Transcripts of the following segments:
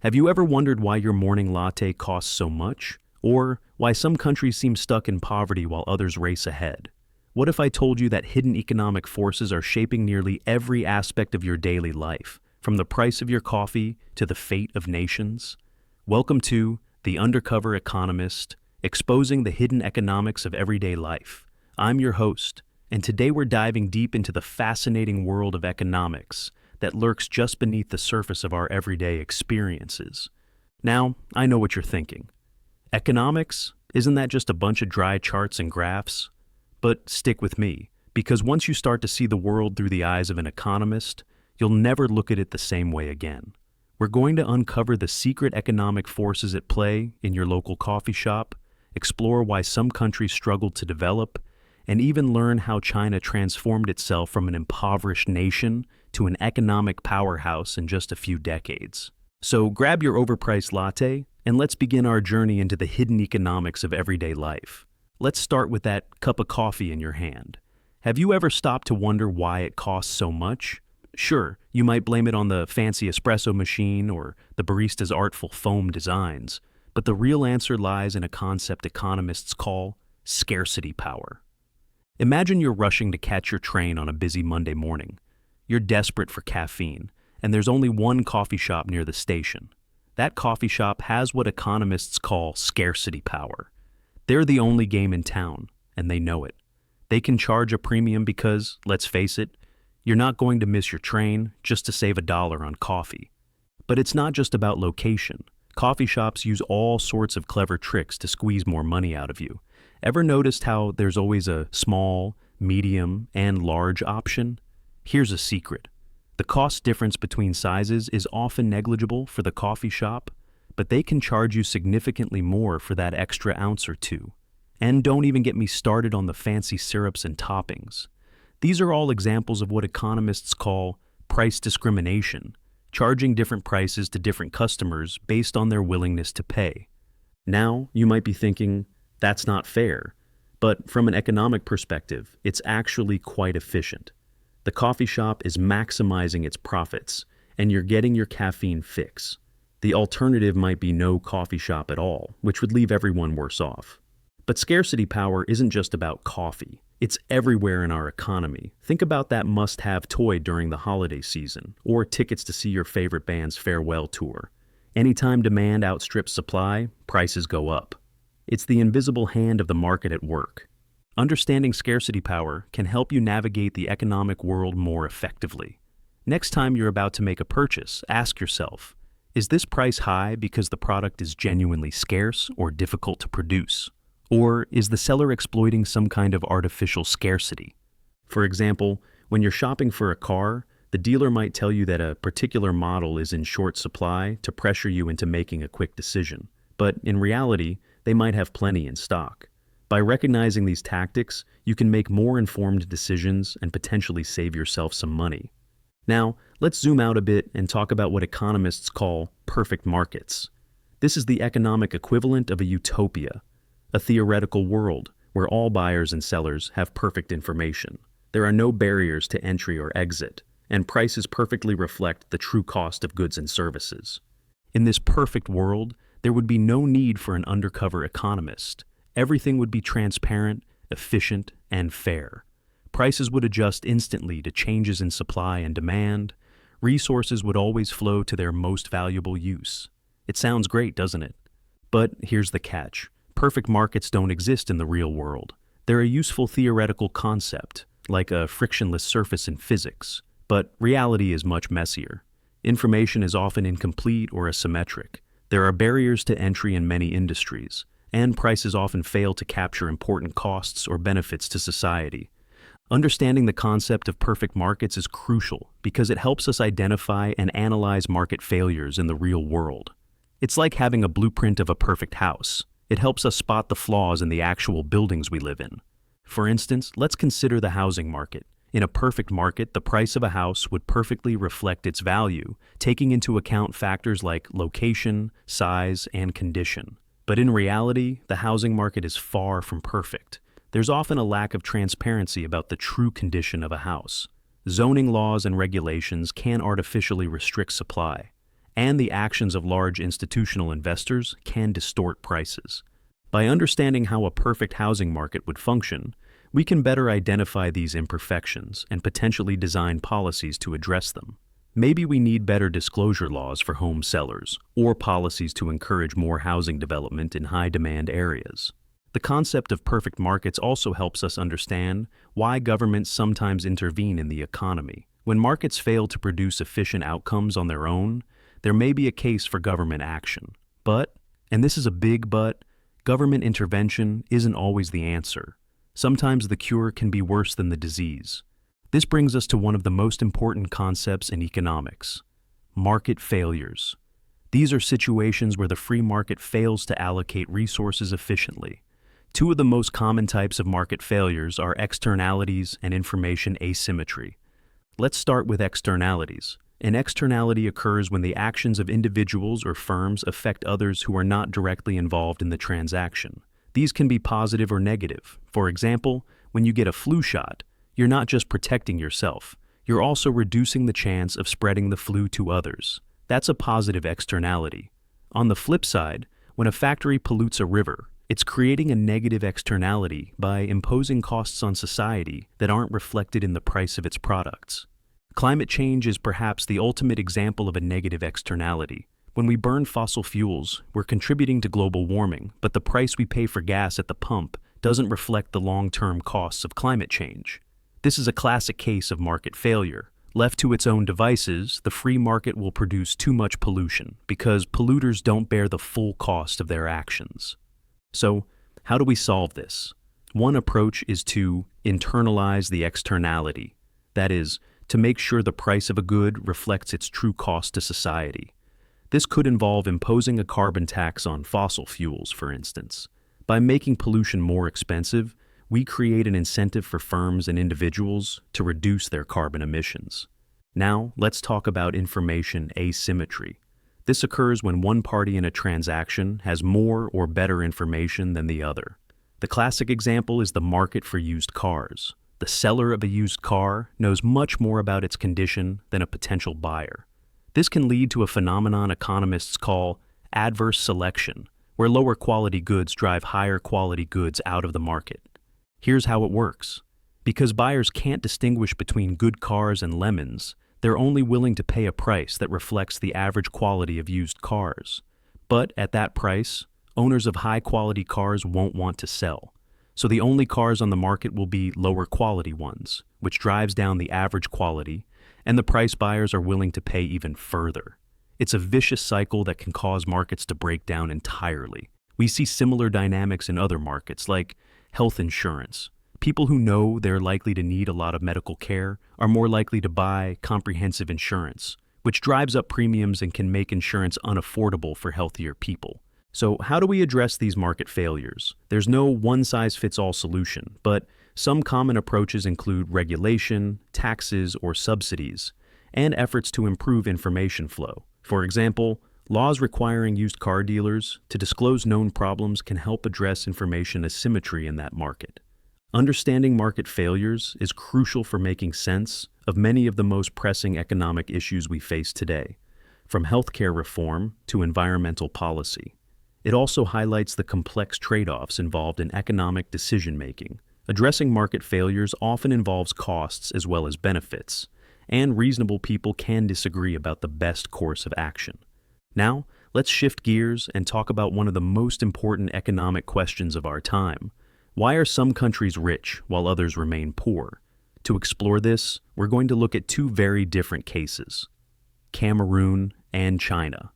Have you ever wondered why your morning latte costs so much? Or why some countries seem stuck in poverty while others race ahead? What if I told you that hidden economic forces are shaping nearly every aspect of your daily life, from the price of your coffee to the fate of nations? Welcome to the Undercover Economist, exposing the hidden economics of everyday life. I'm your host, and today we're diving deep into the fascinating world of economics that lurks just beneath the surface of our everyday experiences. Now, I know what you're thinking. Economics? Isn't that just a bunch of dry charts and graphs? But stick with me, because once you start to see the world through the eyes of an economist, you'll never look at it the same way again. We're going to uncover the secret economic forces at play in your local coffee shop, explore why some countries struggled to develop, and even learn how China transformed itself from an impoverished nation to an economic powerhouse in just a few decades. So grab your overpriced latte, and let's begin our journey into the hidden economics of everyday life. Let's start with that cup of coffee in your hand. Have you ever stopped to wonder why it costs so much? Sure, you might blame it on the fancy espresso machine or the barista's artful foam designs, but the real answer lies in a concept economists call scarcity power. Imagine you're rushing to catch your train on a busy Monday morning. You're desperate for caffeine, and there's only one coffee shop near the station. That coffee shop has what economists call scarcity power. They're the only game in town, and they know it. They can charge a premium because, let's face it, you're not going to miss your train just to save $1 on coffee. But it's not just about location. Coffee shops use all sorts of clever tricks to squeeze more money out of you. Ever noticed how there's always a small, medium, and large option? Here's a secret. The cost difference between sizes is often negligible for the coffee shop, but they can charge you significantly more for that extra ounce or two. And don't even get me started on the fancy syrups and toppings. These are all examples of what economists call price discrimination, charging different prices to different customers based on their willingness to pay. Now, you might be thinking, that's not fair. But from an economic perspective, it's actually quite efficient. The coffee shop is maximizing its profits, and you're getting your caffeine fix. The alternative might be no coffee shop at all, which would leave everyone worse off. But scarcity power isn't just about coffee. It's everywhere in our economy. Think about that must-have toy during the holiday season, or tickets to see your favorite band's farewell tour. Anytime demand outstrips supply, prices go up. It's the invisible hand of the market at work. Understanding scarcity power can help you navigate the economic world more effectively. Next time you're about to make a purchase, ask yourself, is this price high because the product is genuinely scarce or difficult to produce? Or is the seller exploiting some kind of artificial scarcity? For example, when you're shopping for a car, the dealer might tell you that a particular model is in short supply to pressure you into making a quick decision. But in reality, they might have plenty in stock. By recognizing these tactics, you can make more informed decisions and potentially save yourself some money. Now, let's zoom out a bit and talk about what economists call perfect markets. This is the economic equivalent of a utopia, a theoretical world where all buyers and sellers have perfect information. There are no barriers to entry or exit, and prices perfectly reflect the true cost of goods and services. In this perfect world, there would be no need for an undercover economist. Everything would be transparent, efficient, and fair. Prices would adjust instantly to changes in supply and demand. Resources would always flow to their most valuable use. It sounds great, doesn't it? But here's the catch. Perfect markets don't exist in the real world. They're a useful theoretical concept, like a frictionless surface in physics. But reality is much messier. Information is often incomplete or asymmetric. There are barriers to entry in many industries, and prices often fail to capture important costs or benefits to society. Understanding the concept of perfect markets is crucial because it helps us identify and analyze market failures in the real world. It's like having a blueprint of a perfect house. It helps us spot the flaws in the actual buildings we live in. For instance, let's consider the housing market. In a perfect market, the price of a house would perfectly reflect its value, taking into account factors like location, size, and condition. But in reality, the housing market is far from perfect. There's often a lack of transparency about the true condition of a house. Zoning laws and regulations can artificially restrict supply. and the actions of large institutional investors can distort prices. By understanding how a perfect housing market would function, we can better identify these imperfections and potentially design policies to address them. Maybe we need better disclosure laws for home sellers, or policies to encourage more housing development in high-demand areas. The concept of perfect markets also helps us understand why governments sometimes intervene in the economy. When markets fail to produce efficient outcomes on their own, there may be a case for government action. But, and this is a big but, government intervention isn't always the answer. Sometimes the cure can be worse than the disease. This brings us to one of the most important concepts in economics: market failures. These are situations where the free market fails to allocate resources efficiently. Two of the most common types of market failures are externalities and information asymmetry. Let's start with externalities. An externality occurs when the actions of individuals or firms affect others who are not directly involved in the transaction. These can be positive or negative. For example, when you get a flu shot, you're not just protecting yourself, you're also reducing the chance of spreading the flu to others. That's a positive externality. On the flip side, when a factory pollutes a river, it's creating a negative externality by imposing costs on society that aren't reflected in the price of its products. Climate change is perhaps the ultimate example of a negative externality. When we burn fossil fuels, we're contributing to global warming, but the price we pay for gas at the pump doesn't reflect the long-term costs of climate change. This is a classic case of market failure. Left to its own devices, the free market will produce too much pollution because polluters don't bear the full cost of their actions. So, how do we solve this? One approach is to internalize the externality. That is, to make sure the price of a good reflects its true cost to society. This could involve imposing a carbon tax on fossil fuels, for instance. By making pollution more expensive, we create an incentive for firms and individuals to reduce their carbon emissions. Now, let's talk about information asymmetry. This occurs when one party in a transaction has more or better information than the other. The classic example is the market for used cars. The seller of a used car knows much more about its condition than a potential buyer. This can lead to a phenomenon economists call adverse selection, where lower quality goods drive higher quality goods out of the market. Here's how it works. Because buyers can't distinguish between good cars and lemons, they're only willing to pay a price that reflects the average quality of used cars. But at that price, owners of high-quality cars won't want to sell. So the only cars on the market will be lower-quality ones, which drives down the average quality, and the price buyers are willing to pay even further. It's a vicious cycle that can cause markets to break down entirely. We see similar dynamics in other markets, like health insurance. People who know they're likely to need a lot of medical care are more likely to buy comprehensive insurance, which drives up premiums and can make insurance unaffordable for healthier people. So how do we address these market failures? There's no one-size-fits-all solution, but some common approaches include regulation, taxes, or subsidies, and efforts to improve information flow. For example, laws requiring used car dealers to disclose known problems can help address information asymmetry in that market. Understanding market failures is crucial for making sense of many of the most pressing economic issues we face today, from healthcare reform to environmental policy. It also highlights the complex trade-offs involved in economic decision-making. Addressing market failures often involves costs as well as benefits, and reasonable people can disagree about the best course of action. Now, let's shift gears and talk about one of the most important economic questions of our time. Why are some countries rich while others remain poor? To explore this, we're going to look at two very different cases: Cameroon and China.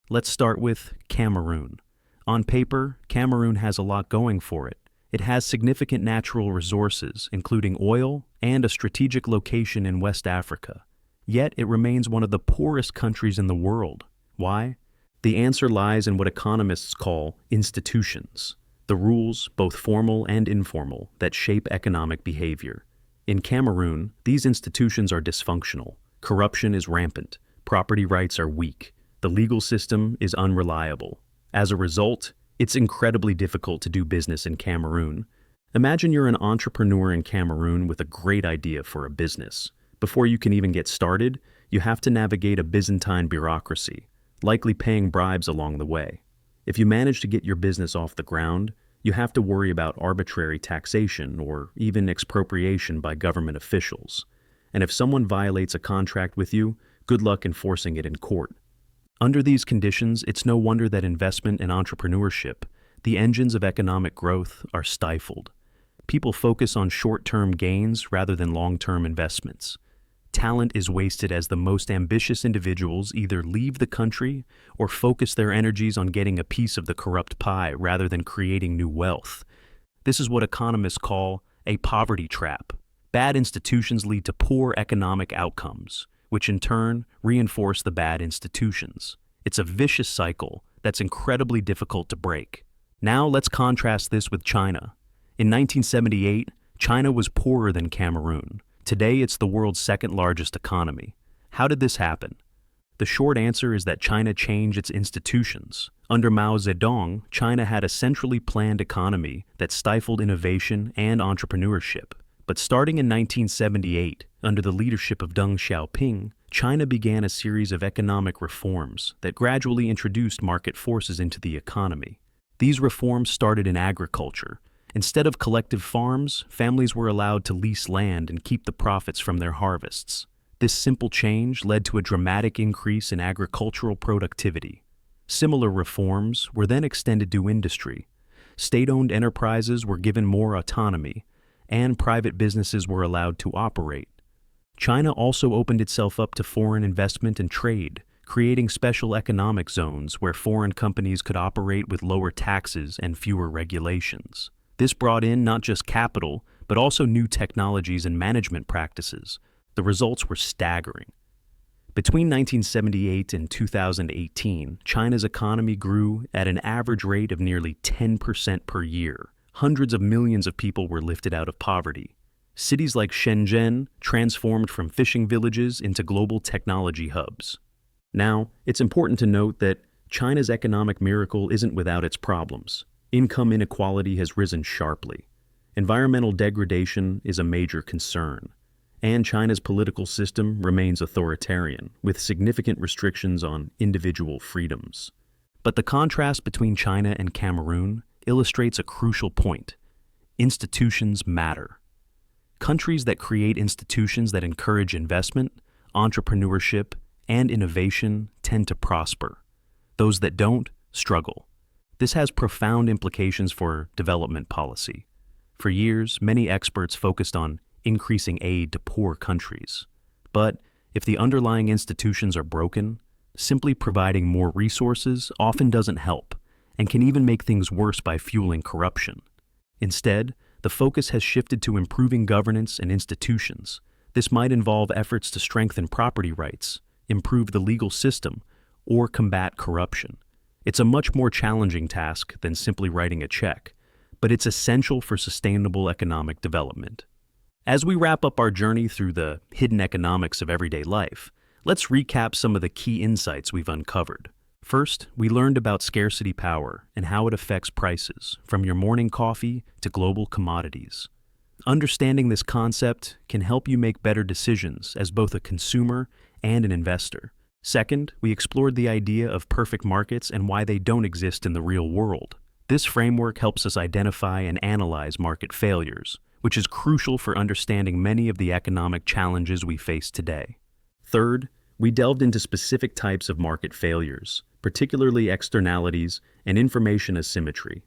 Let's start with Cameroon. On paper, Cameroon has a lot going for it. It has significant natural resources, including oil and a strategic location in West Africa. Yet it remains one of the poorest countries in the world. Why? The answer lies in what economists call institutions, the rules, both formal and informal, that shape economic behavior. In Cameroon, these institutions are dysfunctional. Corruption is rampant. Property rights are weak. The legal system is unreliable. As a result, it's incredibly difficult to do business in Cameroon. Imagine you're an entrepreneur in Cameroon with a great idea for a business. Before you can even get started, you have to navigate a Byzantine bureaucracy. likely paying bribes along the way. If you manage to get your business off the ground, you have to worry about arbitrary taxation or even expropriation by government officials. And if someone violates a contract with you, good luck enforcing it in court. Under these conditions, it's no wonder that investment and entrepreneurship, the engines of economic growth, are stifled. People focus on short-term gains rather than long-term investments. Talent is wasted as the most ambitious individuals either leave the country or focus their energies on getting a piece of the corrupt pie rather than creating new wealth. This is what economists call a poverty trap. Bad institutions lead to poor economic outcomes, which in turn reinforce the bad institutions. It's a vicious cycle that's incredibly difficult to break. Now let's contrast this with China. In 1978, China was poorer than Cameroon. Today, it's the world's second largest economy. How did this happen? The short answer is that China changed its institutions. Under Mao Zedong, China had a centrally planned economy that stifled innovation and entrepreneurship. But starting in 1978, under the leadership of Deng Xiaoping, China began a series of economic reforms that gradually introduced market forces into the economy. These reforms started in agriculture. Instead of collective farms, families were allowed to lease land and keep the profits from their harvests. This simple change led to a dramatic increase in agricultural productivity. Similar reforms were then extended to industry. State-owned enterprises were given more autonomy, and private businesses were allowed to operate. China also opened itself up to foreign investment and trade, creating special economic zones where foreign companies could operate with lower taxes and fewer regulations. This brought in not just capital, but also new technologies and management practices. The results were staggering. Between 1978 and 2018, China's economy grew at an average rate of nearly 10% per year. Hundreds of millions of people were lifted out of poverty. Cities like Shenzhen transformed from fishing villages into global technology hubs. Now, it's important to note that China's economic miracle isn't without its problems. Income inequality has risen sharply. Environmental degradation is a major concern. And China's political system remains authoritarian, with significant restrictions on individual freedoms. But the contrast between China and Cameroon illustrates a crucial point. Institutions matter. Countries that create institutions that encourage investment, entrepreneurship, and innovation tend to prosper. Those that don't struggle. This has profound implications for development policy. For years, many experts focused on increasing aid to poor countries. But if the underlying institutions are broken, simply providing more resources often doesn't help and can even make things worse by fueling corruption. Instead, the focus has shifted to improving governance and institutions. This might involve efforts to strengthen property rights, improve the legal system, or combat corruption. It's a much more challenging task than simply writing a check, but it's essential for sustainable economic development. As we wrap up our journey through the hidden economics of everyday life, let's recap some of the key insights we've uncovered. First, we learned about scarcity power and how it affects prices, from your morning coffee to global commodities. Understanding this concept can help you make better decisions as both a consumer and an investor. Second, we explored the idea of perfect markets and why they don't exist in the real world. This framework helps us identify and analyze market failures, which is crucial for understanding many of the economic challenges we face today. Third, we delved into specific types of market failures, particularly externalities and information asymmetry.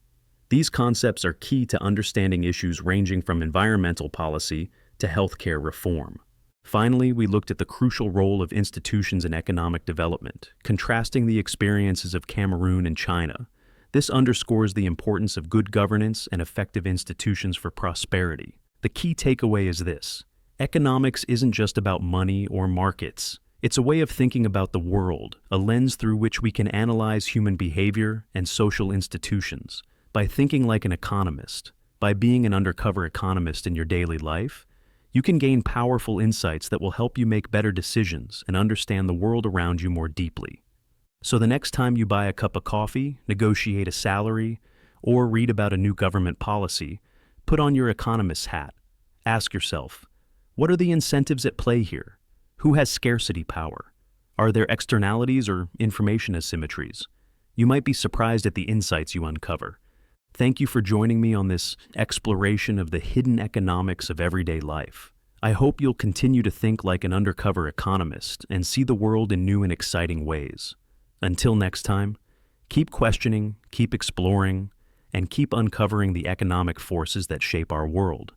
These concepts are key to understanding issues ranging from environmental policy to healthcare reform. Finally, we looked at the crucial role of institutions in economic development, contrasting the experiences of Cameroon and China. This underscores the importance of good governance and effective institutions for prosperity. The key takeaway is this: economics isn't just about money or markets. It's a way of thinking about the world, a lens through which we can analyze human behavior and social institutions. By thinking like an economist, by being an undercover economist in your daily life, you can gain powerful insights that will help you make better decisions and understand the world around you more deeply. So the next time you buy a cup of coffee, negotiate a salary, or read about a new government policy, put on your economist's hat. Ask yourself, what are the incentives at play here? Who has scarcity power? Are there externalities or information asymmetries? You might be surprised at the insights you uncover. Thank you for joining me on this exploration of the hidden economics of everyday life. I hope you'll continue to think like an undercover economist and see the world in new and exciting ways. Until next time, keep questioning, keep exploring, and keep uncovering the economic forces that shape our world.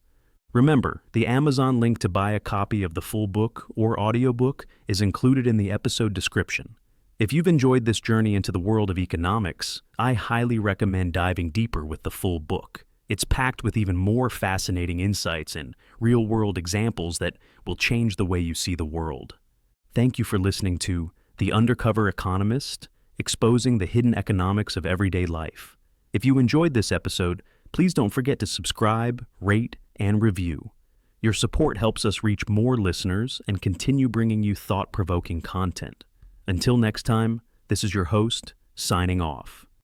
Remember, the Amazon link to buy a copy of the full book or audiobook is included in the episode description. If you've enjoyed this journey into the world of economics, I highly recommend diving deeper with the full book. It's packed with even more fascinating insights and real-world examples that will change the way you see the world. Thank you for listening to The Undercover Economist, exposing the hidden economics of everyday life. If you enjoyed this episode, please don't forget to subscribe, rate, and review. Your support helps us reach more listeners and continue bringing you thought-provoking content. Until next time, this is your host, signing off.